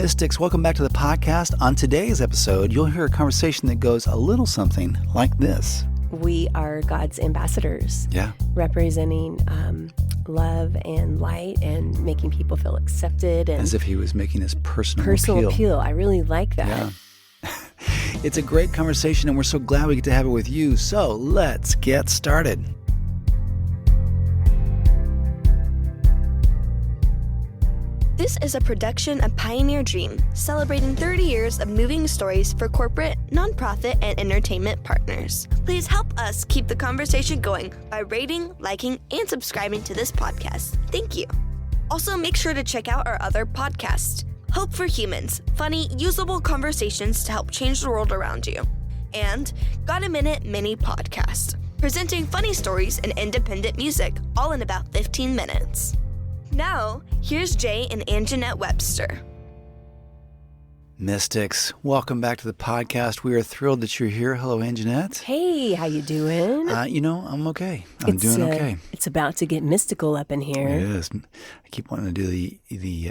Mystics, welcome back to the podcast. On today's episode, you'll hear a conversation that goes a little something like this. We are God's ambassadors. Yeah. Representing love and light and making people feel accepted. And as if he was making his personal appeal. I really like that. Yeah. It's a great conversation, and we're so glad we get to have it with you. So let's get started. This is a production of Pioneer Dream, celebrating 30 years of moving stories for corporate, nonprofit, and entertainment partners. Please help us keep the conversation going by rating, liking, and subscribing to this podcast. Thank you. Also, make sure to check out our other podcasts, Hope for Humans, funny, usable conversations to help change the world around you, and Got a Minute Mini Podcast, presenting funny stories and independent music, all in about 15 minutes. Now, here's Jay and Anjanette Webster. Mystics, welcome back to the podcast. We are thrilled that you're here. Hello, Anjanette. Hey, how you doing? I'm okay. I'm doing okay. It's about to get mystical up in here. It is. I keep wanting to do the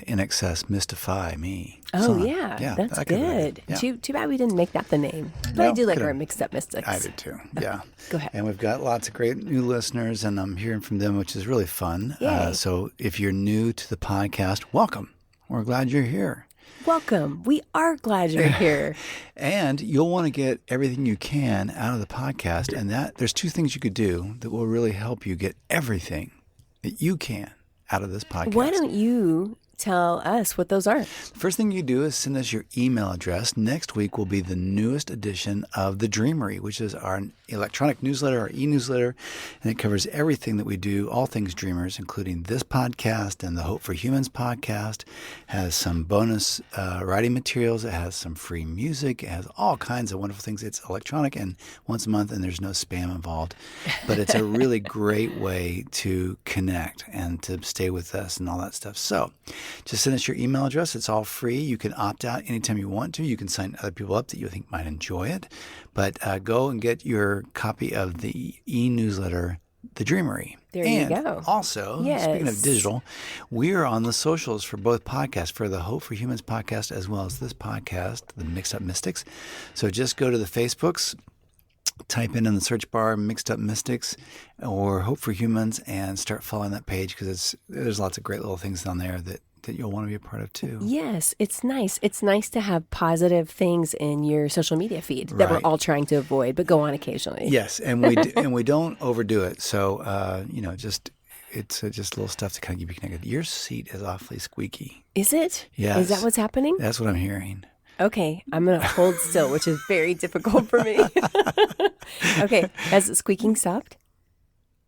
NXS Mystify Me Oh, song. yeah, that's good. Yeah. Too bad we didn't make that the name. But Well, I do like could've. our mixed up mystics. I do too, yeah. Go ahead. And we've got lots of great new listeners, and I'm hearing from them, which is really fun. Yay. So if you're new to the podcast, welcome. We're glad you're here. Welcome. We are glad you're here. And you'll want to get everything you can out of the podcast, and there's two things you could do that will really help you get everything that you can out of this podcast. Why don't you tell us what those are? The first thing you do is send us your email address. Next week will be the newest edition of The Dreamery, which is our electronic newsletter, our e-newsletter, and it covers everything that we do, all things Dreamers, including this podcast and the Hope for Humans podcast. It has some bonus writing materials. It has some free music. It has all kinds of wonderful things. It's electronic and once a month, and there's no spam involved. But it's a really great way to connect and to stay with us and all that stuff. So just send us your email address. It's all free. You can opt out anytime you want to. You can sign other people up that you think might enjoy it. But go and get your copy of the e-newsletter, The Dreamery. There you go. Also, Yes. speaking of digital, we are on the socials for both podcasts, for the Hope for Humans podcast as well as this podcast, The Mixed Up Mystics. So just go to the Facebooks, type in the search bar Mixed Up Mystics or Hope for Humans, and start following that page because there's lots of great little things on there that you'll want to be a part of too. Yes, it's nice. It's nice to have positive things in your social media feed that we're Right. all trying to avoid, but go on occasionally. Yes, and we don't overdo it. So it's just little stuff to kind of keep you connected. Your seat is awfully squeaky. Is it? Yes. Is that what's happening? That's what I'm hearing. Okay, I'm going to hold still, which is very difficult for me. Okay, has the squeaking stopped?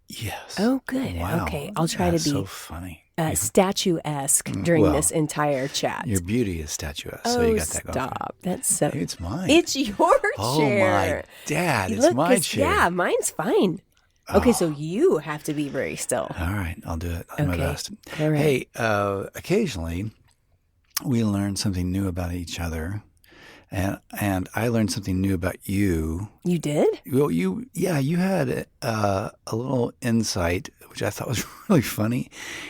Yes. Oh, good. Wow. Okay, I'll try That's to be so funny. statuesque during well, this entire chat. Your beauty is statuesque, so you got that going. Stop. That's so... It's mine. It's your Oh, chair. my dad. It's Look, my 'cause- chair. Yeah, mine's fine. Okay, so you have to be very still. All right, I'll do it. I'll do my Okay. best. All right. Hey, occasionally we learn something new about each other, and I learned something new about you. You did? Well, you had a little insight, which I thought was really funny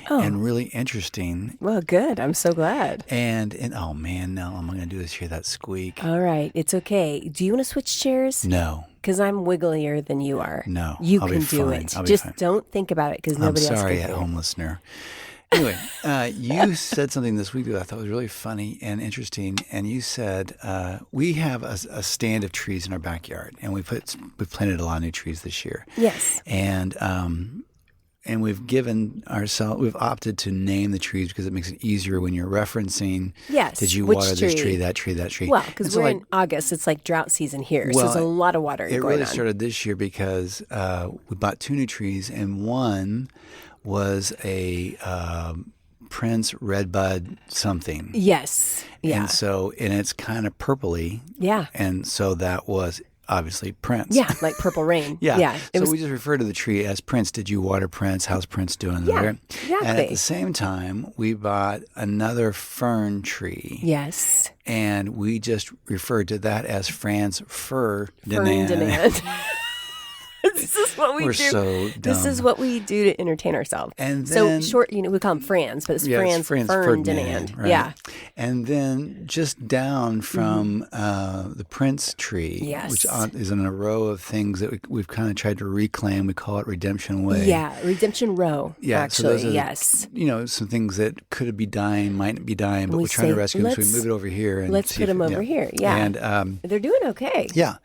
and really interesting. Well, good. I'm so glad. And oh man, now I'm going to do this. Hear that squeak? All right. It's okay. Do you want to switch chairs? No. Because I'm wigglier than you are. No, You I'll can be do fine. it. I'll be Just fine. don't think about it because I'm nobody else sorry, can. at home listener. Anyway, you said something this week that I thought was really funny and interesting. And you said we have a stand of trees in our backyard, and we've planted a lot of new trees this year. Yes. And we've opted to name the trees because it makes it easier when you're referencing. Yes, Did you which water this tree, that tree, that tree? Well, because And so, we're in August. It's like drought season here. so Well, there's a lot of watering It going really on. started this year because we bought 2 new trees, and one was a Prince Redbud something. Yes. Yeah. And it's kind of purpley. Yeah. And so that was obviously Prince. Yeah, like Purple Rain. Yeah. Yeah. So we just refer to the tree as Prince. Did you water Prince? How's Prince doing? Yeah, And at exactly. the same time, we bought another fern tree. Yes. And we just referred to that as Franz Ferdinand. Ferdinand. This is what we We're do. so dumb. This is what we do to entertain ourselves. And so then- short, we call them Franz, but it's Franz Ferdinand. Right. Yeah. And then just down from the Prince tree, Yes. which is in a row of things that we've kind of tried to reclaim. We call it Redemption Way. Yeah, Redemption Row, Yeah, so actually, those are, yes. some things that could be dying, might be dying, but We we're trying to say, rescue them, so we let's- move it over here. And let's see put if- them over here, yeah. And They're doing okay. yeah.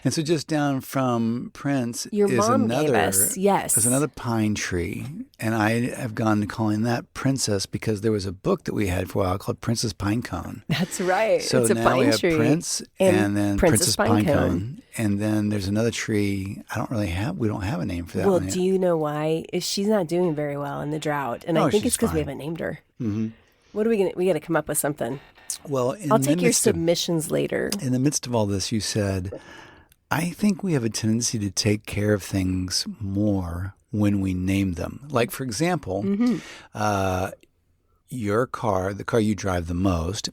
And so just down from Prince Your is mom another, gave us, yes. There's another pine tree. And I have gone to calling that Princess because there was a book that we had for a while called Princess Pinecone. That's right. So it's a now pine we have tree. Prince and then Princess Pinecone. Pinecone. And then there's another tree. We don't have a name for that Well, one yet. do you know why? She's not doing very well in the drought. And Oh, I think she's it's because we fine. haven't named her. Mm-hmm. What are we going to, we got to come up with something. Well, I'll take your submissions later. In the midst of all this, you said, I think we have a tendency to take care of things more when we name them. Like, for example, your car, the car you drive the most,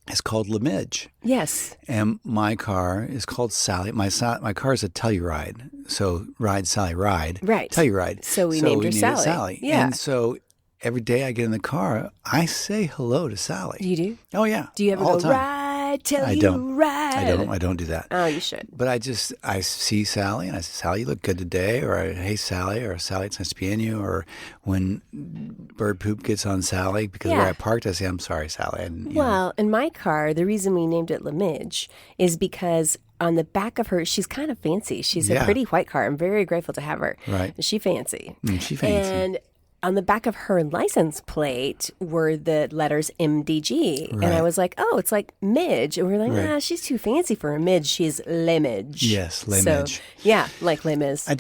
is called Lemidge. Yes. And my car is called Sally. My car is a Telluride. So ride, Sally, ride. Right. Telluride. So we named her it Sally. Sally. Yeah. And so every day I get in the car, I say hello to Sally. You do? Oh, yeah. Do you ever all go, the time. ride till I you don't. ride? I don't do that. Oh, you should. But I see Sally and I say, Sally, you look good today. Or, hey, Sally. Or, Sally, it's nice to be in you. Or when bird poop gets on Sally, because where Yeah. I parked, I say, I'm sorry, Sally. And, you know, Well, in my car, the reason we named it Lemidge is because on the back of her, she's kind of fancy. She's a Yeah. pretty white car. I'm very grateful to have her. Right. She fancy. she fancy. And on the back of her license plate were the letters MDG. And I Right. was like, oh, it's like Midge. And we were like, Right. she's too fancy for a Midge. She's Les Midge. Yes, Les So, Midge. yeah, like Les Mis. I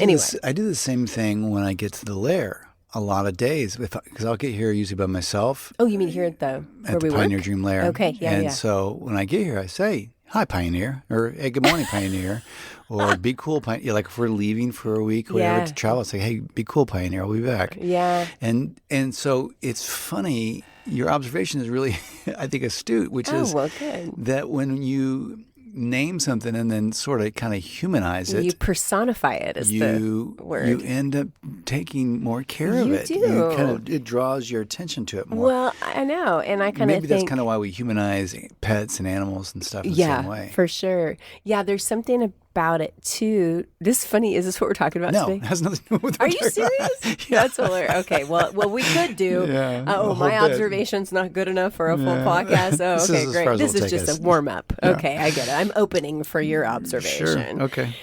do the same thing when I get to the lair. A lot of days, because I'll get here usually by myself Oh, you mean here at where at we the Pioneer work? Dream Lair. Okay, yeah, And yeah. so when I get here, I say, "Hi, Pioneer," or "Hey, good morning, Pioneer," or "Be cool, Pioneer." Yeah, like if we're leaving for a week or whatever Yeah. to travel, it's like, "Hey, be cool, Pioneer. I'll be back." Yeah. And so it's funny. Your observation is really, I think, astute, which is Oh, well, good. that when you name something and then sort of kind of humanize it, You personify it as the word. you end up taking more care of You it. do. It draws your attention to it more. Well, I know. And I kind of Maybe think. that's kind of why we humanize pets and animals and stuff in the same way. For sure. Yeah, there's something about it too. This is funny. Is this what we're talking about No, today? it has nothing to do with what Are we're you talking about. serious? Yeah. That's hilarious. Okay, well, we could do. Yeah, a whole my bit. observation's not good enough for a full Yeah. podcast. Oh, This okay, is as great. far as This it'll is take just us. a warm up. Yeah. Okay, I get it. I'm opening for your Sure. observation. Okay.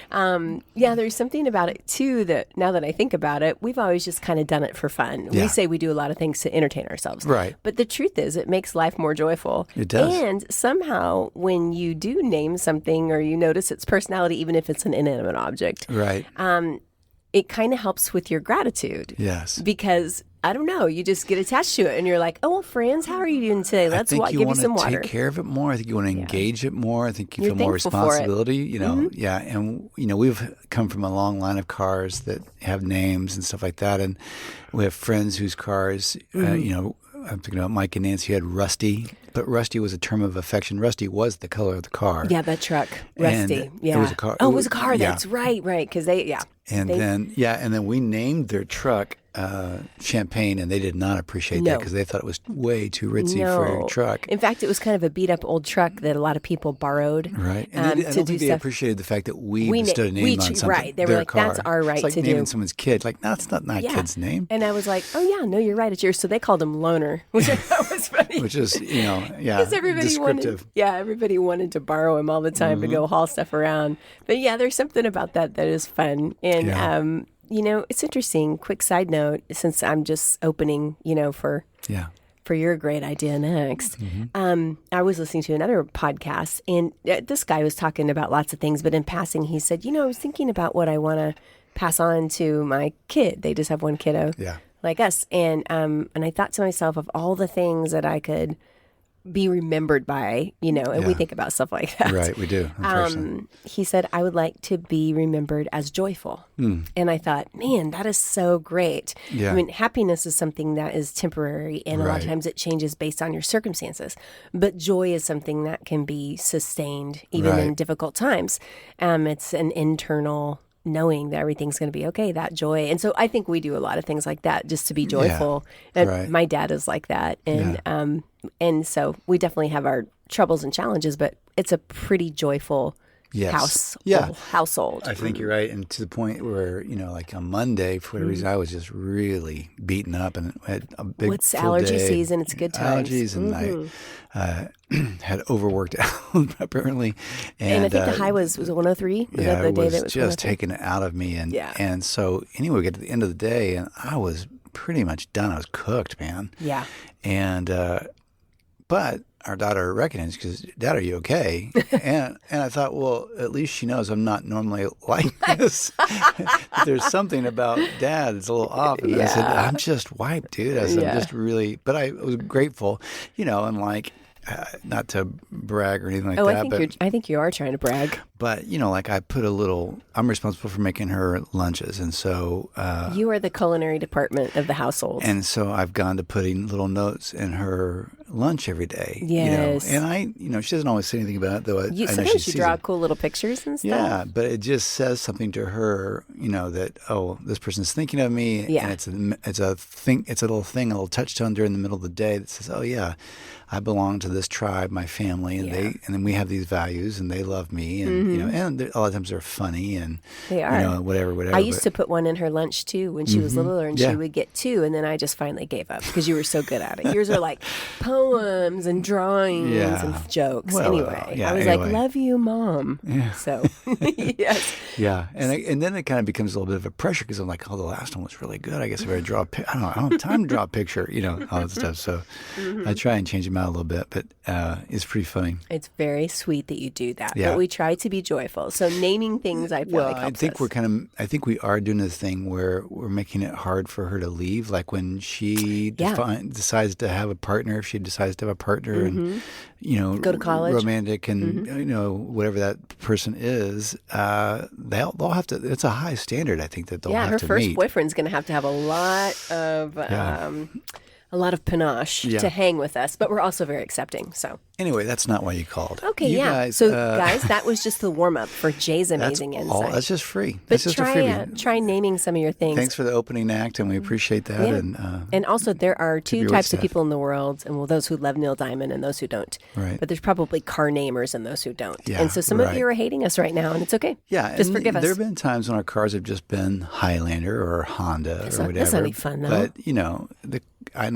Yeah, there's something about it too that now that I think about it, we've always just kind of done it for fun. Yeah. We say we do a lot of things to entertain ourselves. Right. But the truth is, it makes life more joyful. It does. And somehow, when you do name something or you notice its personality, even if it's an inanimate object, Right. it kind of helps with your gratitude. Yes. Because I don't know, you just get attached to it, and you're like, "Oh, well, friends, how are you doing today? Let's I think give you some want to water." take care of it more. I think you want to engage it more. I think you You're feel more thankful for it. responsibility. You know, yeah. And we've come from a long line of cars that have names and stuff like that, and we have friends whose cars, I'm thinking about Mike and Nancy, who had Rusty, but Rusty was a term of affection. Rusty was the color of the car. Yeah, that truck, And Rusty. it Yeah, was a car- Oh, it was a car. yeah. That's right, because And then we named their truck Champagne, and they did not appreciate that No. because they thought it was way too ritzy for a truck. In fact, it was kind of a beat up old truck that a lot of people borrowed. Right. And to I do don't think they stuff. appreciated the fact that we We na- bestowed a name we on ch- something. right. They were their like, car. "That's our right it's like to naming do." someone's kid. Like, no, it's not my kid's name. And I was like, "Oh yeah, no, you're right. It's yours." So they called him Loner, which I thought was funny. Which is, yeah, Because everybody descriptive. everybody wanted to borrow him all the time to go haul stuff around. But yeah, there's something about that is fun. And Yeah. it's interesting. Quick side note, since I'm just opening, for Yeah. your great idea next. I was listening to another podcast, and this guy was talking about lots of things, but in passing, he said, I was thinking about what I want to pass on to my kid. They just have one kiddo, Yeah. like us, and I thought to myself of all the things that I could be remembered by, and we Yeah. think about stuff like that. Right, we do. Unfortunately. He said, I would like to be remembered as joyful. And I thought, man, that is so great. Yeah. I mean, happiness is something that is temporary, and a lot of Right. times it changes based on your circumstances. But joy is something that can be sustained even in Right. difficult times. It's an internal knowing that everything's going to be okay, that joy. And so I think we do a lot of things like that just to be joyful. And right. my dad is like that. And so we definitely have our troubles and challenges, but it's a pretty joyful household. I think you're right. And to the point where, like on Monday, for whatever reason, I was just really beaten up and had a big It's full allergy day. season. It's good times. Allergies, and I had overworked out apparently. And I think the high was it 103? Was that the day that was just taken out of me. And so anyway, we get to the end of the day and I was pretty much done. I was cooked, man. Yeah. And, but our daughter recognized, because, Dad, are you okay? and I thought, well, at least she knows I'm not normally like this. There's something about Dad that's a little off. And I said, I'm just wiped, dude. I said, I'm just really, but I was grateful, and like, not to brag or anything like that. I think you are trying to brag. But, like I put I'm responsible for making her lunches. And so. You are the culinary department of the household. And so I've gone to putting little notes in her lunch every day. Yes. And I, she doesn't always say anything about it, though. I know sometimes you draw cool little pictures and stuff. Yeah, but it just says something to her, that, this person's thinking of me. Yeah. And it's a little thing, a little touchstone during the middle of the day that says, oh yeah, I belong to this tribe, my family, and and then we have these values, and they love me, and and a lot of times they're funny, and they are, whatever. I used to put one in her lunch too when she was littler, and she would get 2, and then I just finally gave up because you were so good at it. Yours are like poems and drawings and jokes. I was like, "Love you, Mom." Yeah. So yes. Yeah, and then it kind of becomes a little bit of a pressure because I'm like, oh, the last one was really good. I guess I better draw I don't have time to draw a picture, all that stuff. So I try and change them out a little bit, but it's pretty funny. It's very sweet that you do that, yeah. but we try to be joyful. So naming things, I feel like helps us. I think we are doing this thing where we're making it hard for her to leave. Like when she decides to have a partner, if she decides to have a partner and, go to college, romantic and, whatever that person is, they'll have to, it's a high standard, I think, that they'll have to meet. Yeah, her first boyfriend's going to have a lot of... a lot of panache to hang with us, but we're also very accepting. So anyway, that's not why you called. Okay, guys, guys, that was just the warm up for Jay's amazing insight. That's just free. But that's just try naming some of your things. Thanks for the opening act, and we appreciate that. Yeah. And also, there are 2 types of people in the world, and those who love Neil Diamond and those who don't. Right. But there's probably car namers and those who don't. Yeah, and so some of you are hating us right now, and it's okay. Yeah, just forgive us. There have been times when our cars have just been Highlander or Honda or whatever. That's not any fun, though. But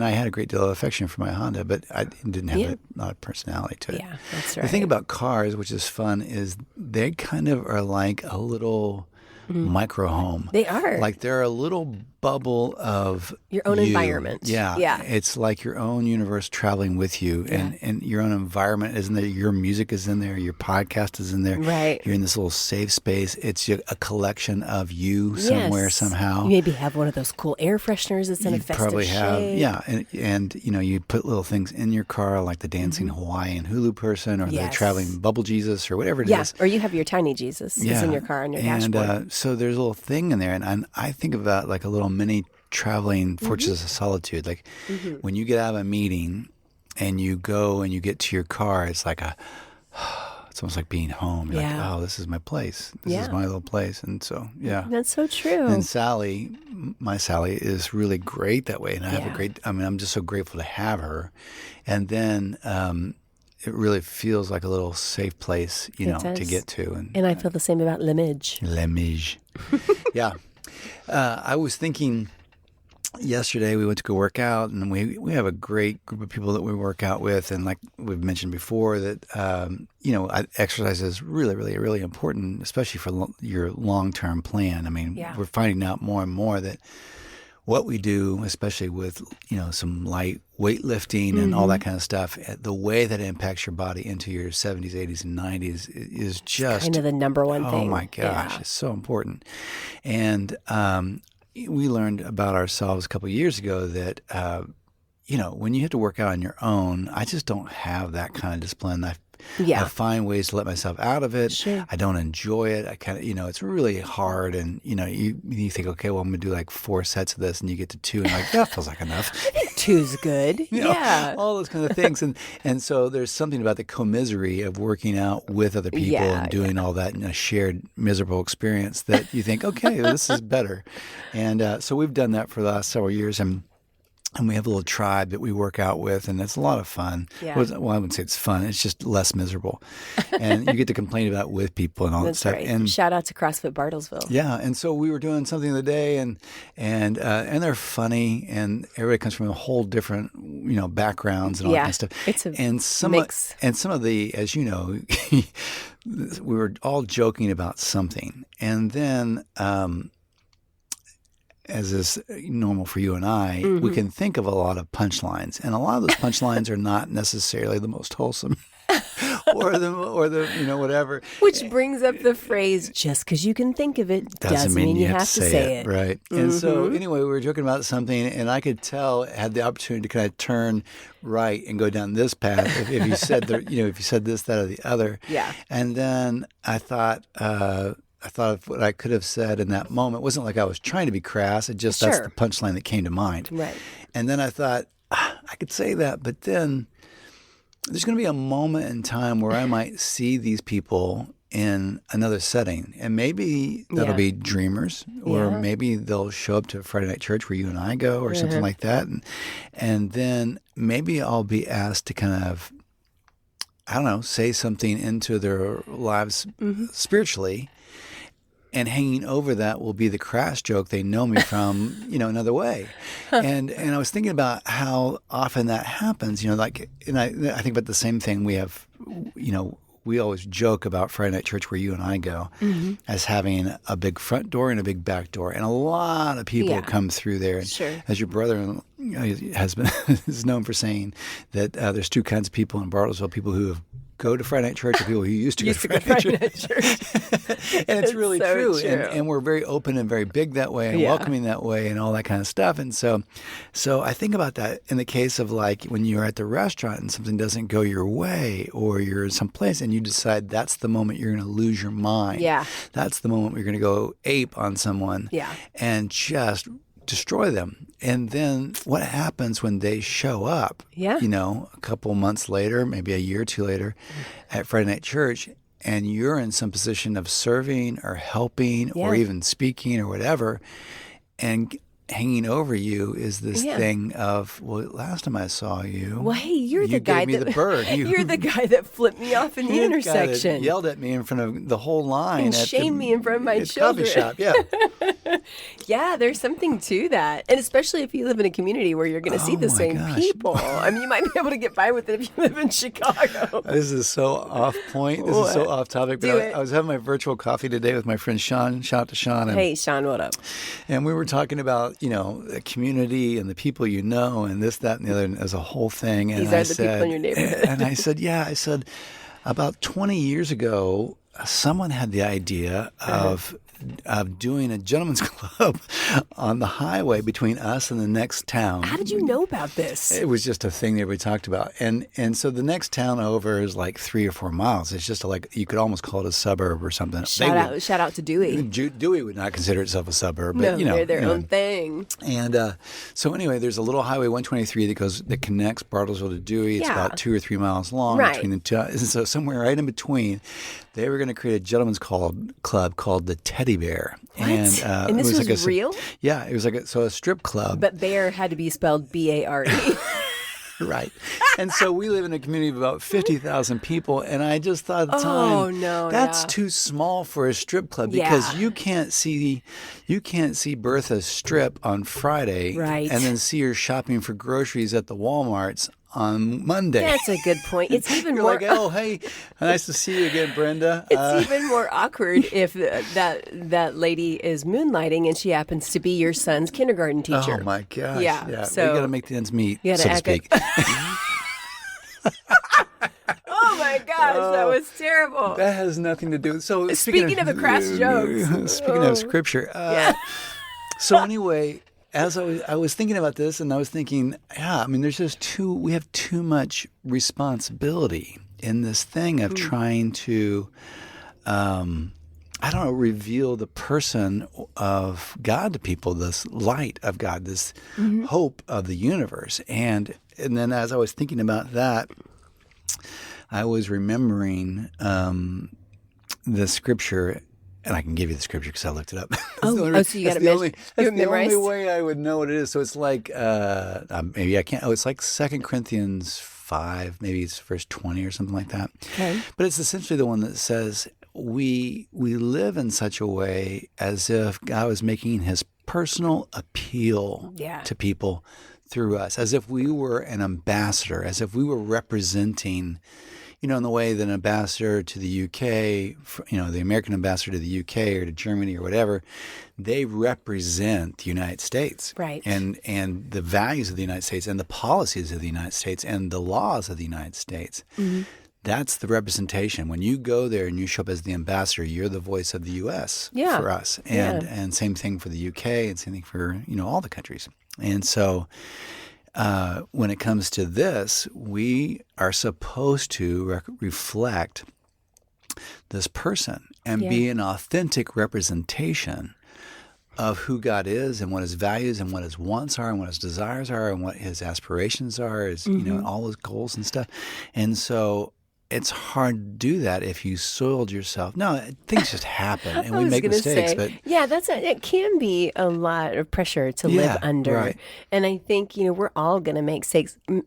I had a great deal of affection for my Honda, but I didn't have a lot of personality to it. Yeah, that's right. The thing about cars, which is fun, is they kind of are like a little micro home. They are. Like they're a little bubble of your own environment. Yeah. It's like your own universe traveling with you, and your own environment is in there. Your music is in there. Your podcast is in there. Right. You're in this little safe space. It's a collection of you somewhere, somehow. You maybe have one of those cool air fresheners that's in a festive probably have, shade. and you put little things in your car like the dancing Hawaiian hulu person or the traveling bubble Jesus or whatever it is. Or you have your tiny Jesus is in your car on your dashboard. And so there's a little thing in there, and I think about like a little mini traveling fortress of solitude. Like when you get out of a meeting and you go and you get to your car, it's like it's almost like being home. You're like, oh, this is my place. This is my little place. And so, that's so true. And Sally, my Sally, is really great that way. And I have I'm just so grateful to have her. And then it really feels like a little safe place, to get to. And I feel the same about Lemage. Yeah. I was thinking yesterday we went to go work out, and we have a great group of people that we work out with, and like we've mentioned before that exercise is really, really, really important, especially for your long-term plan. I mean, we're finding out more and more that what we do, especially with some light weightlifting and all that kind of stuff, the way that it impacts your body into your 70s, 80s, and 90s is just kind of the number one thing. Oh my gosh, it's so important. And we learned about ourselves a couple of years ago that when you have to work out on your own, I just don't have that kind of discipline. Yeah. I find ways to let myself out of it. Sure. I don't enjoy it. I kind of, it's really hard. And, you think, okay, well, I'm going to do like 4 sets of this, and you get to 2 and you're like, that feels like enough. Two's good. Yeah. All those kind of things. And so there's something about the commisery of working out with other people and doing all that in a shared miserable experience that you think, okay, this is better. And so we've done that for the last several years. And we have a little tribe that we work out with, and it's a lot of fun. Yeah. Well, I wouldn't say it's fun. It's just less miserable. And you get to complain about it with people and all that stuff. Right. And shout out to CrossFit Bartlesville. yeah, and so we were doing something the other day, and they're funny, and everybody comes from a whole different, backgrounds and all that kind of stuff. It's a mix. And some of the, as you know, we were all joking about something, and then as is normal for you and I, we can think of a lot of punchlines, and a lot of those punchlines are not necessarily the most wholesome, or the whatever. Which brings up the phrase, "Just because you can think of it doesn't mean you have to say it." Right. And so anyway, we were joking about something, and I could tell, had the opportunity to kind of turn right and go down this path if you said if you said this, that, or the other. Yeah. And then I thought of what I could have said in that moment. It wasn't like I was trying to be crass. It just, that's the punchline that came to mind. Right. And then I thought, I could say that, but then there's going to be a moment in time where I might see these people in another setting. And maybe that'll be dreamers, or maybe they'll show up to Friday night church where you and I go, or something like that. And then maybe I'll be asked to kind of, I don't know, say something into their lives spiritually. And hanging over that will be the crass joke they know me from, another way. And I was thinking about how often that happens, and I think about the same thing we have, we always joke about Friday night church where you and I go as having a big front door and a big back door. And a lot of people come through there. And as your brother is known for saying that there's 2 kinds of people in Bartlesville, people who go to Friday night church and people who used to go to Friday night church. And it's really so true. And we're very open and very big that way, and welcoming that way, and all that kind of stuff. And so I think about that in the case of like when you're at the restaurant and something doesn't go your way, or you're in some place and you decide that's the moment you're going to lose your mind. Yeah. That's the moment you're going to go ape on someone and just destroy them. And then what happens when they show up, a couple months later, maybe a year or 2 later at Friday night church, and you're in some position of serving or helping or even speaking or whatever, and hanging over you is this thing of, well, last time I saw you, well, hey, you're the guy gave me the bird. You're the guy that flipped me off in the intersection, yelled at me in front of the whole line, and shamed me in front of my children. Coffee shop, yeah, there's something to that, and especially if you live in a community where you're going to see the same people. I mean, you might be able to get by with it if you live in Chicago. This is so off point. This is so off topic. But I was having my virtual coffee today with my friend Sean. Shout out to Sean. Hey, Sean, what up? And we were talking about, the community and the people and this, that, and the other, as a whole thing. And These are the people in your neighborhood. And I said, about 20 years ago, someone had the idea of doing a gentleman's club on the highway between us and the next town. How did you know about this? It was just a thing that everybody talked about. And so the next town over is like 3 or 4 miles. It's just you could almost call it a suburb or something. Shout out to Dewey. Dewey would not consider itself a suburb, but they're their own thing. And so anyway, there's a little highway 123 that connects Bartlesville to Dewey. It's about 2 or 3 miles long between the two. And so somewhere right in between, they were going to create a gentleman's club called the Teddy Bear. What? And this was real? Yeah, it was like a strip club. But bear had to be spelled B-A-R-E. Right. And so we live in a community of about 50,000 people, and I just thought at the time, that's too small for a strip club, because you can't see Bertha strip on Friday and then see her shopping for groceries at the Walmarts on Monday. That's a good point. It's even You're more like, oh, hey, nice to see you again, Brenda. It's even more awkward if that lady is moonlighting and she happens to be your son's kindergarten teacher. Oh my gosh! Yeah. So we got to make the ends meet, so to speak. Oh my gosh, that was terrible. That has nothing to do. So speaking of the crass jokes, speaking of scripture. So anyway. As I was thinking about this, and I was thinking, there's just we have too much responsibility in this thing of trying to, reveal the person of God to people, this light of God, this hope of the universe. And then as I was thinking about that, I was remembering the scripture, and I can give you the scripture because I looked it up. So you got it memorized? That's the only way I would know what it is. So it's like, maybe I can't. Oh, it's like 2 Corinthians 5, maybe it's verse 20 or something like that. Okay. But it's essentially the one that says, we live in such a way as if God was making his personal appeal to people through us, as if we were an ambassador, as if we were representing, in the way that an ambassador to the UK, the American ambassador to the UK or to Germany or whatever, they represent the United States. Right. And the values of the United States and the policies of the United States and the laws of the United States. Mm-hmm. That's the representation. When you go there and you show up as the ambassador, you're the voice of the U.S. for us. And same thing for the U.K. and same thing for, all the countries. And so when it comes to this, we are supposed to reflect this person and be an authentic representation of who God is and what his values and what his wants are and what his desires are and what his aspirations are, all his goals and stuff. And so it's hard to do that if you soiled yourself. No, things just happen and we make mistakes. But it can be a lot of pressure to live under. Right. And I think, we're all going to make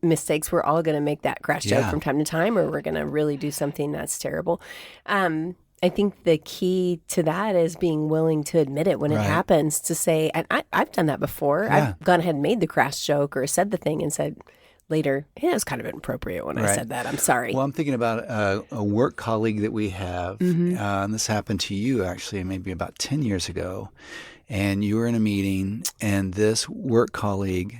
mistakes. We're all going to make that crash joke from time to time, or we're going to really do something that's terrible. I think the key to that is being willing to admit it when it happens, to say, and I've done that before. Yeah. I've gone ahead and made the crash joke or said the thing and said later, it was kind of inappropriate when I said that. I'm sorry. Well, I'm thinking about a work colleague that we have, and this happened to you actually maybe about 10 years ago. And you were in a meeting, and this work colleague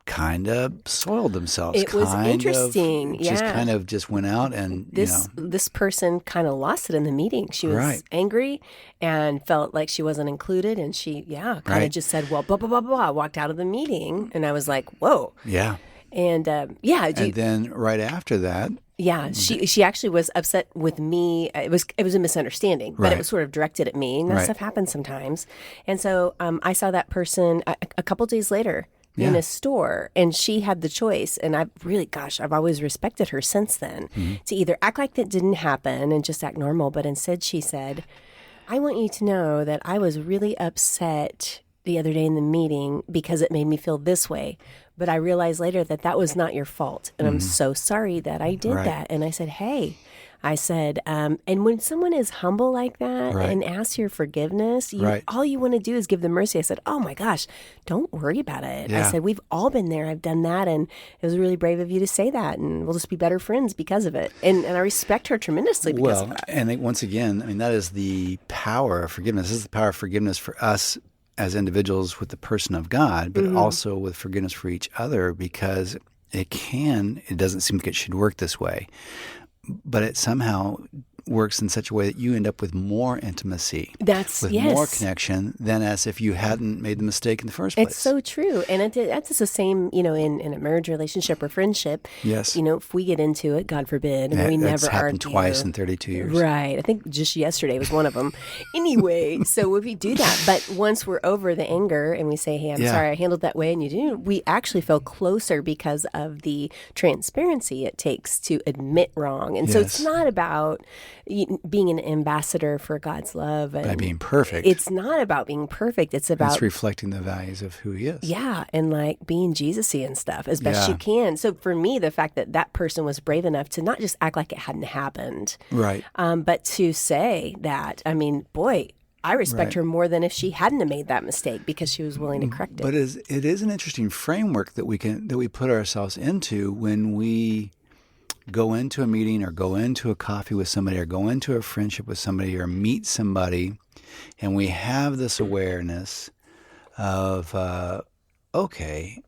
kind of soiled themselves. It was interesting. Just kind of just went out and, This person kind of lost it in the meeting. She was angry and felt like she wasn't included. And she, kind of just said, well, blah, blah, blah, blah, walked out of the meeting. And I was like, whoa. Yeah. And, and then right after that. Yeah, she actually was upset with me. It was a misunderstanding, but it was sort of directed at me. And that stuff happens sometimes. And so I saw that person a couple days later in a store, and she had the choice. And I've always respected her since then, to either act like that didn't happen and just act normal, but instead she said, I want you to know that I was really upset the other day in the meeting because it made me feel this way. But I realized later that that was not your fault. And I'm so sorry that I did that. And I said, hey, and when someone is humble like that and asks your forgiveness, all you want to do is give them mercy. I said, oh my gosh, don't worry about it. Yeah. I said, we've all been there. I've done that. And it was really brave of you to say that. And we'll just be better friends because of it. And I respect her tremendously because of that. And once again, that is the power of forgiveness. This is the power of forgiveness for us as individuals with the person of God, but also with forgiveness for each other, because it doesn't seem like it should work this way, but it somehow works in such a way that you end up with more intimacy, more connection than as if you hadn't made the mistake in the first place. It's so true. And that's the same, in a marriage relationship or friendship. Yes. If we get into it, God forbid, and we never argue. Happened twice in 32 years. Right. I think just yesterday was one of them. Anyway, so if we do that, but once we're over the anger and we say, hey, I'm sorry I handled that way, and you do, we actually feel closer because of the transparency it takes to admit wrong. And so it's not about being an ambassador for God's love. And by being perfect. It's not about being perfect. It's reflecting the values of who he is. Yeah, and being Jesus-y and stuff as best you can. So for me, the fact that person was brave enough to not just act like it hadn't happened. Right. But to say that, I respect her more than if she hadn't have made that mistake because she was willing to correct it. But it is an interesting framework that we put ourselves into when we go into a meeting or go into a coffee with somebody or go into a friendship with somebody or meet somebody, and we have this awareness of, okay,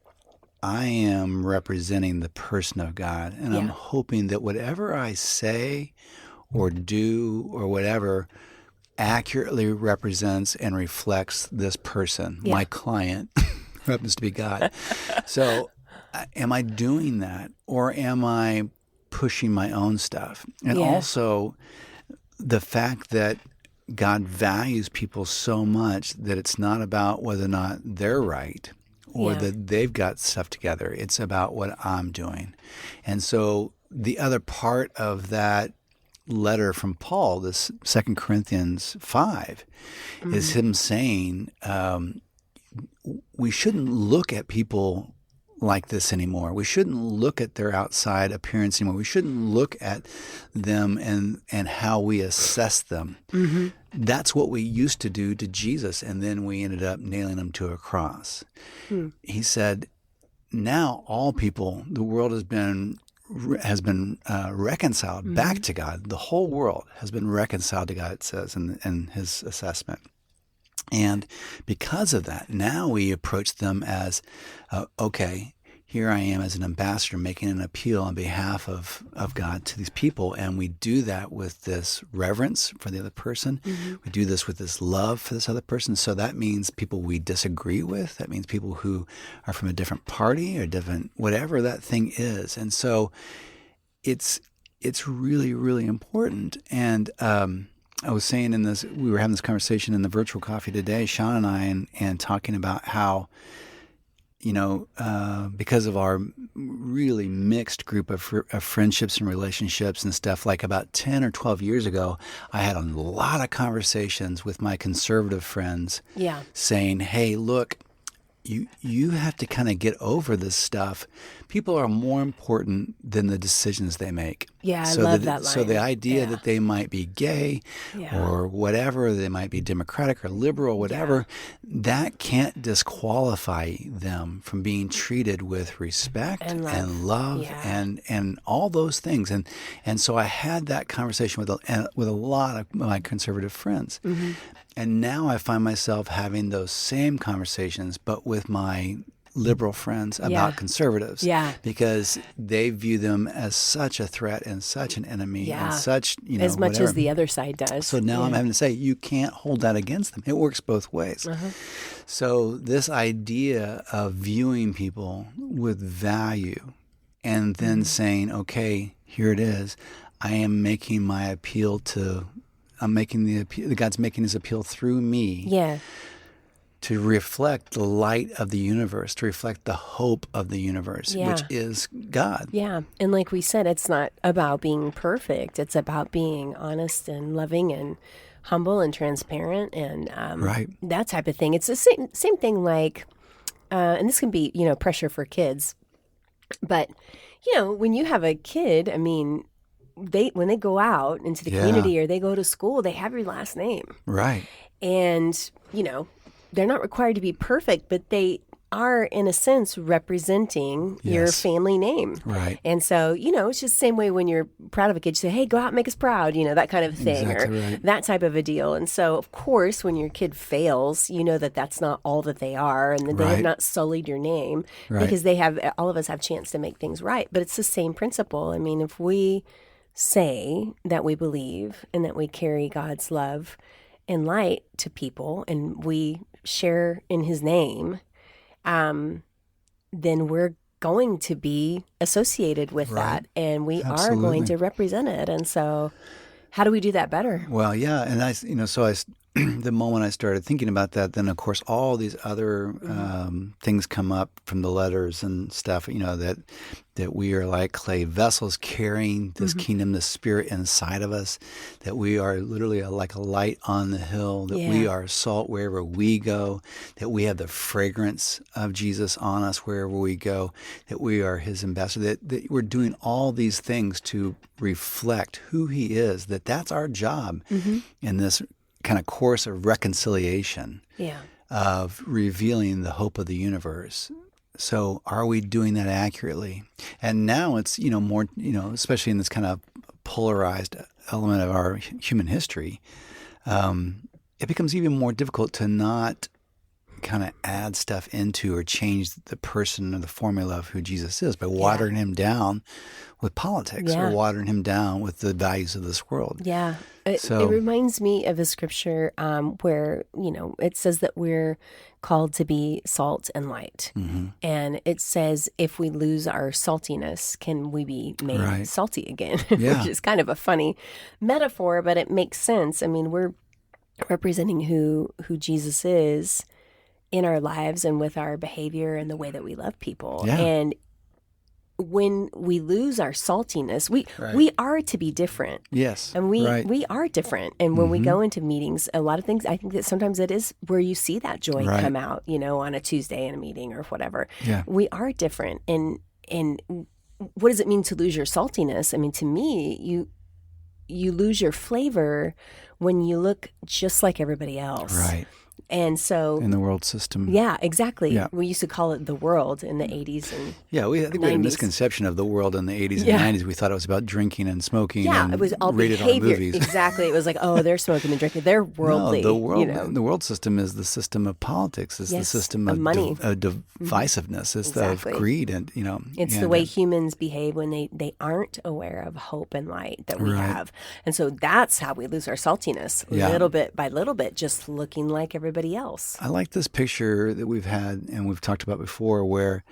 I am representing the person of God, and I'm hoping that whatever I say or do or whatever accurately represents and reflects this person, my client, who happens to be God. So am I doing that, or am I pushing my own stuff. And Yeah. also the fact that God values people so much that it's not about whether or not they're right or Yeah. that they've got stuff together. It's about what I'm doing. And so the other part of that letter from Paul, this 2 Corinthians 5, is him saying we shouldn't look at people like this anymore. We shouldn't look at their outside appearance anymore. We shouldn't look at them and how we assess them. That's what we used to do to Jesus, and then we ended up nailing him to a cross. He said, now all people, the world has been reconciled back to God. The whole world has been reconciled to God, it says in his assessment. And because of that, now we approach them as, okay, here I am as an ambassador making an appeal on behalf of God to these people. And we do that with this reverence for the other person. We do this with this love for this other person. So that means people we disagree with. That means people who are from a different party or different, whatever that thing is. And so it's really, really important. And I was saying we were having this conversation in the virtual coffee today, Sean and I, and talking about how, because of our really mixed group of friendships and relationships and stuff, like about 10 or 12 years ago, I had a lot of conversations with my conservative friends saying, hey, look, you have to kind of get over this stuff. People are more important than the decisions they make. Yeah, I love that line. So the idea that they might be gay or whatever, they might be Democratic or liberal, whatever, that can't disqualify them from being treated with respect and love and all those things. And so I had that conversation with a lot of my conservative friends. And now I find myself having those same conversations, but with my liberal friends about conservatives. Because they view them as such a threat and such an enemy and such, as much as the other side does. So now I'm having to say, you can't hold that against them. It works both ways. So this idea of viewing people with value and then saying, okay, here it is. I am making my appeal to God's making his appeal through me to reflect the light of the universe, to reflect the hope of the universe, which is God. Yeah. And like we said, it's not about being perfect. It's about being honest and loving and humble and transparent and that type of thing. It's the same thing like, and this can be, pressure for kids. But, when you have a kid, I mean, when they go out into the community or they go to school, they have your last name. Right. And, they're not required to be perfect, but they are, in a sense, representing your family name. Right. And so, it's just the same way when you're proud of a kid, you say, hey, go out and make us proud, that kind of thing, that type of a deal. And so, of course, when your kid fails, that that's not all that they are and that they have not sullied your name because all of us have chance to make things right. But it's the same principle. I mean, if we say that we believe and that we carry God's love and light to people and we share in his name, then we're going to be associated with that and we are going to represent it. And so how do we do that better? Well, yeah. And the moment I started thinking about that, then of course all these other things come up from the letters and stuff, that we are like clay vessels carrying this kingdom, the Spirit inside of us, that we are literally like a light on the hill, that we are salt wherever we go, that we have the fragrance of Jesus on us wherever we go, that we are his ambassador, that we're doing all these things to reflect who he is, that's our job in this kind of course of reconciliation, of revealing the hope of the universe. So are we doing that accurately? And now it's, more, especially in this kind of polarized element of our human history, it becomes even more difficult to not kind of add stuff into or change the person or the formula of who Jesus is by watering him down with politics or watering him down with the values of this world. Yeah. It reminds me of a scripture where, it says that we're called to be salt and light. Mm-hmm. And it says if we lose our saltiness, can we be made salty again? Which is kind of a funny metaphor, but it makes sense. I mean, we're representing who Jesus is in our lives and with our behavior and the way that we love people. Yeah. And when we lose our saltiness, we are to be different. Yes. And we are different. And when we go into meetings, a lot of things, I think that sometimes it is where you see that joy come out, on a Tuesday in a meeting or whatever. Yeah. We are different. And what does it mean to lose your saltiness? I mean, to me, you lose your flavor when you look just like everybody else. Right. And so in the world system. Yeah, exactly. Yeah. We used to call it the world in the 80s and I think we had a misconception of the world in the 80s and 90s. We thought it was about drinking and smoking and it was all rated behavior. R movies. Exactly. It was like, oh, they're smoking and drinking. They're worldly. No, the world system is the system of politics. It's the system of money. Divisiveness. It's of greed. And, it's the way humans behave when they aren't aware of hope and light that we have. And so that's how we lose our saltiness, little bit by little bit, just looking like everybody else. I like this picture that we've had and we've talked about before where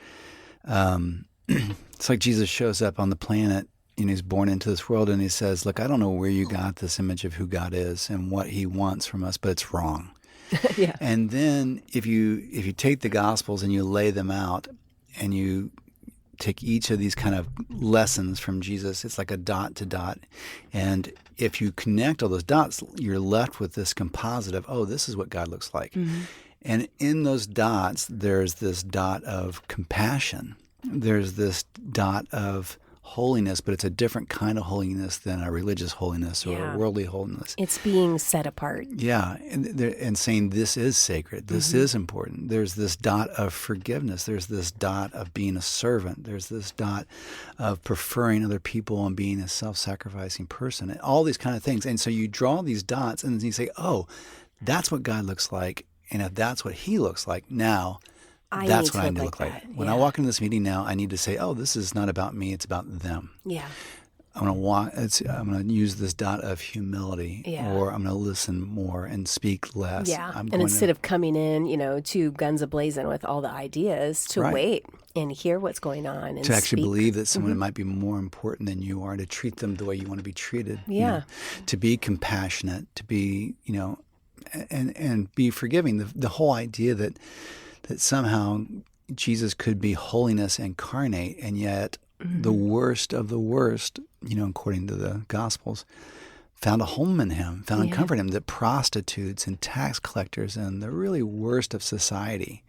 it's like Jesus shows up on the planet and he's born into this world and he says, look, I don't know where you got this image of who God is and what he wants from us, but it's wrong. Yeah. And then if you take the Gospels and you lay them out and you take each of these kind of lessons from Jesus, it's like a dot to dot. And if you connect all those dots, you're left with this composite of, oh, this is what God looks like. Mm-hmm. And in those dots, there's this dot of compassion. There's this dot of holiness, but it's a different kind of holiness than a religious holiness or a worldly holiness. It's being set apart. Yeah, and saying this is sacred, this is important. There's this dot of forgiveness. There's this dot of being a servant. There's this dot of preferring other people and being a self-sacrificing person, and all these kind of things. And so you draw these dots and then you say, oh, that's what God looks like. And if that's what he looks like, now that's what I need to look like. When I walk into this meeting now, I need to say, oh, this is not about me, it's about them. Yeah. I'm going to use this dot of humility, or I'm going to listen more and speak less. Yeah. And instead of coming in, two guns a-blazing with all the ideas, to wait and hear what's going on. And to actually believe that someone might be more important than you are, to treat them the way you want to be treated. Yeah. To be compassionate, to be, and be forgiving. The whole idea that somehow Jesus could be holiness incarnate, and yet the worst of the worst, according to the Gospels, found a home in him, found comfort in him, that prostitutes and tax collectors and the really worst of society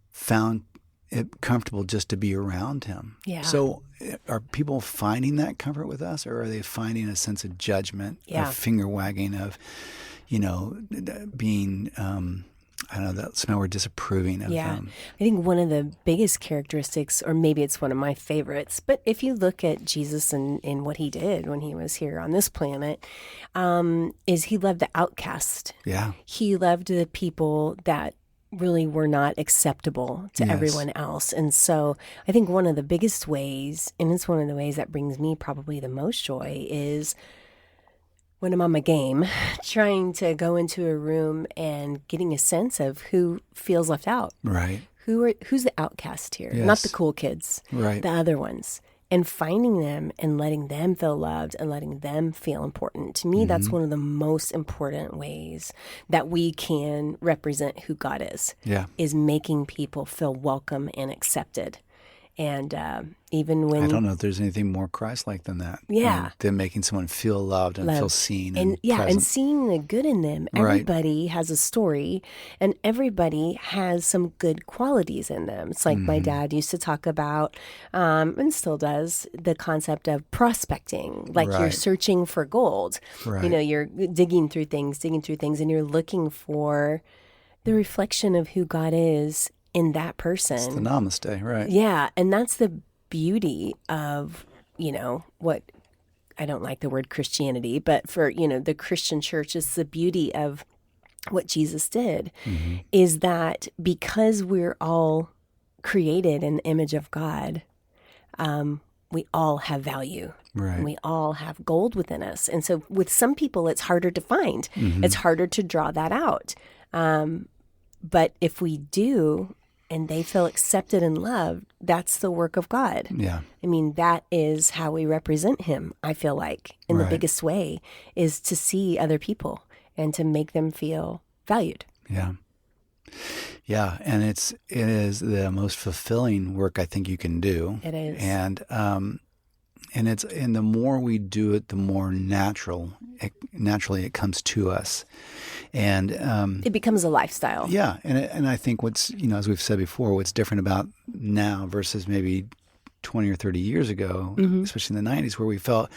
found it comfortable just to be around him. Yeah. So are people finding that comfort with us, or are they finding a sense of judgment, of finger wagging, of, being... I don't know, that somehow we're disapproving of them. I think one of the biggest characteristics, or maybe it's one of my favorites, but if you look at Jesus and what he did when he was here on this planet, is he loved the outcast. Yeah. He loved the people that really were not acceptable to everyone else. And so I think one of the biggest ways, and it's one of the ways that brings me probably the most joy, is when I'm on my game, trying to go into a room and getting a sense of who feels left out. Right. Who's the outcast here? Yes. Not the cool kids. Right. The other ones. And finding them and letting them feel loved and letting them feel important. To me, that's one of the most important ways that we can represent who God is. Yeah. Is making people feel welcome and accepted. And even when... I don't know if there's anything more Christ-like than that. Yeah. Than making someone feel loved and feel seen and present. And seeing the good in them. Everybody has a story, and everybody has some good qualities in them. It's like my dad used to talk about, and still does, the concept of prospecting. Like you're searching for gold. Right. You're digging through things, and you're looking for the reflection of who God is in that person. It's the namaste, right? Yeah, and that's the beauty of, what, I don't like the word Christianity, but for, the Christian church, it's the beauty of what Jesus did, is that because we're all created in the image of God, we all have value. Right. And we all have gold within us. And so with some people, it's harder to find. It's harder to draw that out. But if we do, and they feel accepted and loved, that's the work of God. Yeah. I mean, that is how we represent him, I feel like, in the Right. biggest way, is to see other people and to make them feel valued. Yeah. Yeah, and it is the most fulfilling work I think you can do. It is. And the more we do it, the more naturally it comes to us. And It becomes a lifestyle. yeah, and I think what's, as we've said before, what's different about now versus maybe 20 or 30 years ago, especially in the 90s, where we felt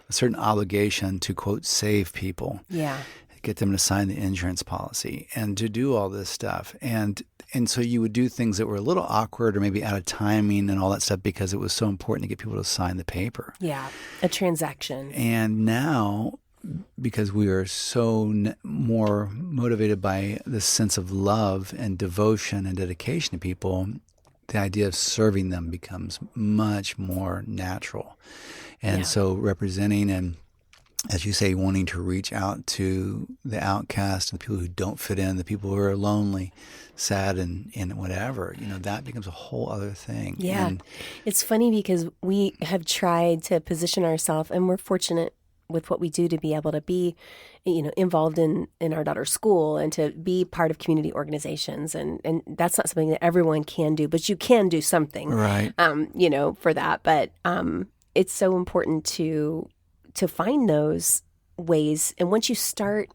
a certain obligation to, quote, save people. Yeah. Get them to sign the insurance policy and to do all this stuff. And so you would do things that were a little awkward or maybe out of timing and all that stuff because it was so important to get people to sign the paper. Yeah. A transaction. And now, because we are so more motivated by this sense of love and devotion and dedication to people, the idea of serving them becomes much more natural. And so representing and, as you say, wanting to reach out to the outcast and the people who don't fit in, the people who are lonely, sad, and whatever, that becomes a whole other thing. Yeah. And It's funny because we have tried to position ourselves, and we're fortunate with what we do to be able to be, involved in our daughter's school and to be part of community organizations. And that's not something that everyone can do, but you can do something, right. For that. But it's so important to find those ways. And once you start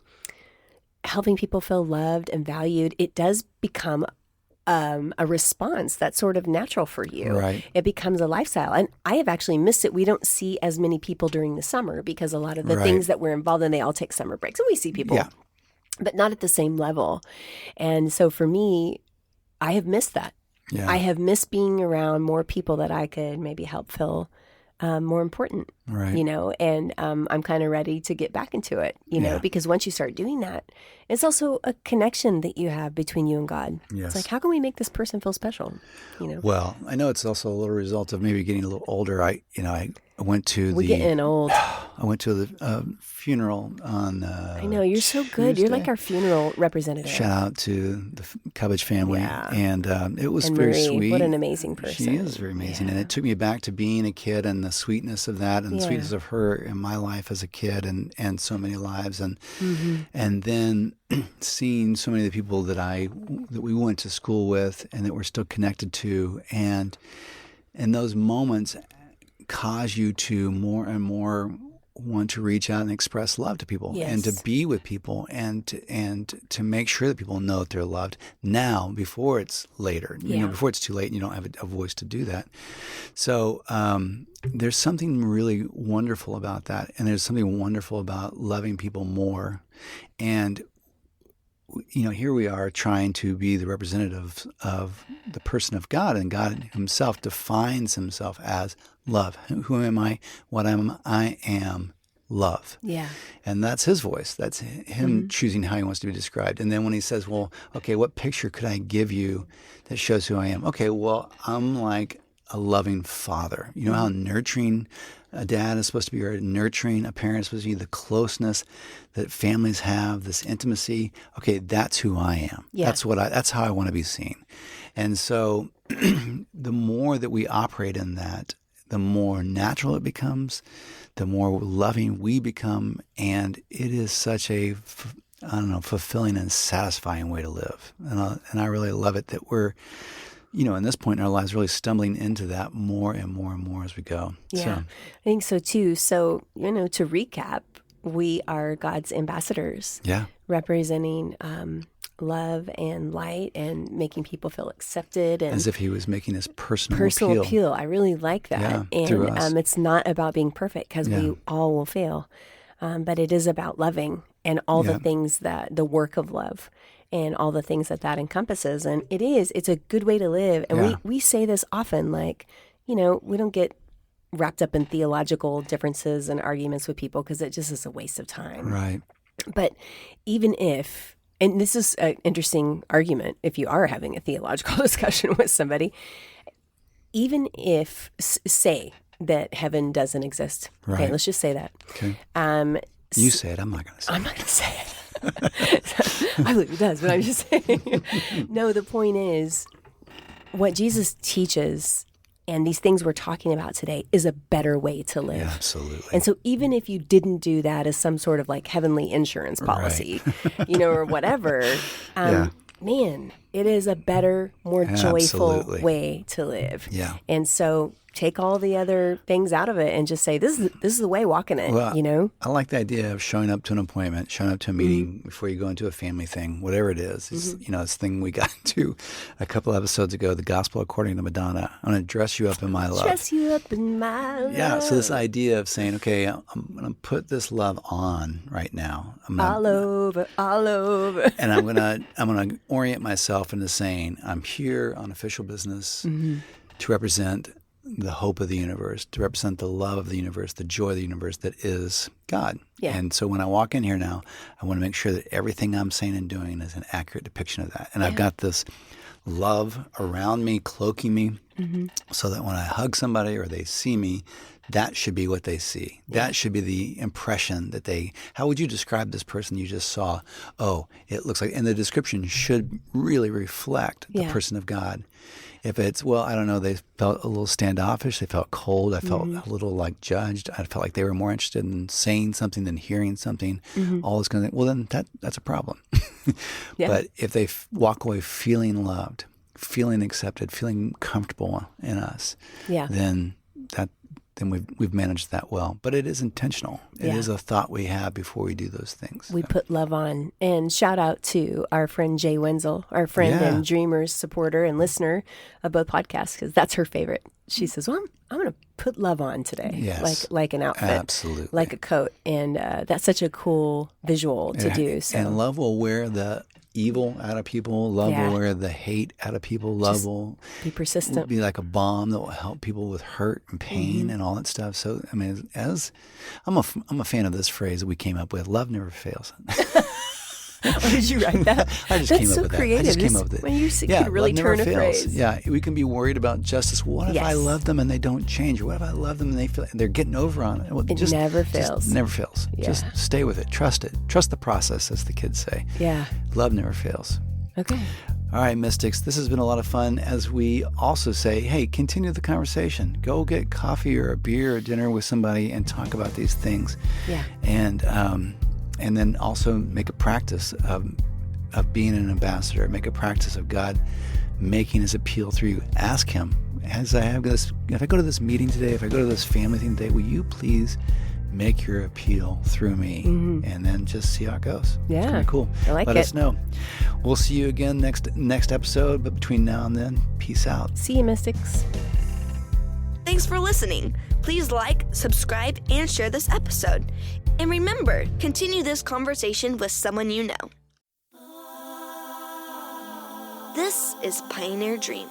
helping people feel loved and valued, it does become a response that's sort of natural for you. Right. It becomes a lifestyle. And I have actually missed it. We don't see as many people during the summer because a lot of the Right. things that we're involved in, they all take summer breaks. And we see people, Yeah. but not at the same level. And so for me, I have missed that. Yeah. I have missed being around more people that I could maybe help feel more important, Right. and I'm kind of ready to get back into it, Yeah. because once you start doing that, it's also a connection that you have between you and God. Yes. It's like, how can we make this person feel special? Well, I know it's also a little result of maybe getting a little older. I went to We getting old. I went to the funeral on. I know, you're so good. You're like our funeral representative. Shout out to the Cubbage family, Yeah. and it was And very Marie, sweet. what an amazing person. She is very amazing, and it took me back to being a kid and the sweetness of that, and the Yeah. sweetness of her in my life as a kid, and so many lives, and then seeing so many of the people that we went to school with and that we're still connected to, and those moments cause you to more and more want to reach out and express love to people, and to Yes. be with people, and to make sure that people know that they're loved now before it's later, Yeah. before it's too late and you don't have a voice to do that. So there's something really wonderful about that, and there's something wonderful about loving people more. And here we are trying to be the representatives of the person of God, and God himself defines himself as love. Who am I? What am I? Am love. Yeah. And that's his voice. That's him choosing how he wants to be described. And then when he says, well, okay, what picture could I give you that shows who I am? Okay, well, I'm like a loving father. You know how nurturing a dad is supposed to be, or nurturing a parent is supposed to be, the closeness that families have, this intimacy. Okay, that's who I am. Yeah. That's how I want to be seen. And so the more that we operate in that, the more natural it becomes, the more loving we become, and it is such a, fulfilling and satisfying way to live. And I really love it that we're, in this point in our lives, really stumbling into that more and more and more as we go. Yeah, So, I think so too. So, to recap, we are God's ambassadors, yeah, representing love and light and making people feel accepted, and as if he was making his personal appeal. I really like that. Yeah, through and us. It's not about being perfect, because Yeah. we all will fail. But it is about loving and all Yeah. the things the work of love and all the things that encompasses. And it's a good way to live. And Yeah. we say this often, like, we don't get wrapped up in theological differences and arguments with people, because it just is a waste of time. Right. But even if, And this is an interesting argument if you are having a theological discussion with somebody. Even if, say, that heaven doesn't exist. Right. Okay, let's just say that. Okay. You say it. I'm not going to say it. I'm not going to say it. I believe it does, but I'm just saying. No, the point is, what Jesus teaches and these things we're talking about today is a better way to live. Yeah, absolutely. And so even if you didn't do that as some sort of like heavenly insurance policy, or whatever, man, it is a better, more joyful way to live. Yeah. And so take all the other things out of it and just say, this is the way, walking it, Well, I like the idea of showing up to an appointment, showing up to a meeting before you go into a family thing, whatever it is. It's, this thing we got to a couple episodes ago, the gospel according to Madonna. I'm going to dress you up in my love. Dress you up in my love. Yeah, so this idea of saying, okay, I'm going to put this love on right now. All over. And I'm going to orient myself into saying, I'm here on official business to represent the hope of the universe, to represent the love of the universe, the joy of the universe that is God. Yeah. And so when I walk in here now, I want to make sure that everything I'm saying and doing is an accurate depiction of that. And I've got this love around me, cloaking me, so that when I hug somebody or they see me, that should be what they see. Yeah. That should be the impression that how would you describe this person you just saw? Oh, it looks like, and the description should really reflect the person of God. If it's, I don't know, they felt a little standoffish, they felt cold, I felt a little like judged, I felt like they were more interested in saying something than hearing something, all this kind of thing, well then that's a problem. But if they walk away feeling loved, feeling accepted, feeling comfortable in us, then we've managed that well. But it is intentional. It is a thought we have before we do those things. We put love on. And shout out to our friend Jay Wenzel, our friend and Dreamers supporter and listener of both podcasts, because that's her favorite. She says, well, I'm going to put love on today. Yes. Like an outfit. Absolutely. Like a coat. And that's such a cool visual to do. So. And love will wear the evil out of people. Love will wear the hate out of people. Love will be persistent. Be like a balm that will help people with hurt and pain and all that stuff. So, I mean, I'm a fan of this phrase that we came up with. Love never fails. Oh, did you write that? I just came up with creative. that. I just came up with it. When you could really turn a phrase. Yeah, we can be worried about justice. What if I love them and they don't change? Or what if I love them and they're getting over on it? Well, it never fails. Never fails. Yeah. Just stay with it. Trust it. Trust the process, as the kids say. Yeah. Love never fails. Okay. All right, Mystics, this has been a lot of fun. As we also say, hey, continue the conversation. Go get coffee or a beer or dinner with somebody and talk about these things. Yeah. And then also make a practice of being an ambassador. Make a practice of God making his appeal through you. Ask him, if I go to this meeting today, if I go to this family thing today, will you please make your appeal through me? And then just see how it goes. Yeah. It's going to be cool. I like Let it. us know. We'll see you again next episode, but between now and then, peace out. See you, Mystics. Thanks for listening. Please like, subscribe, and share this episode. And remember, continue this conversation with someone you know. This is Pioneer Dream.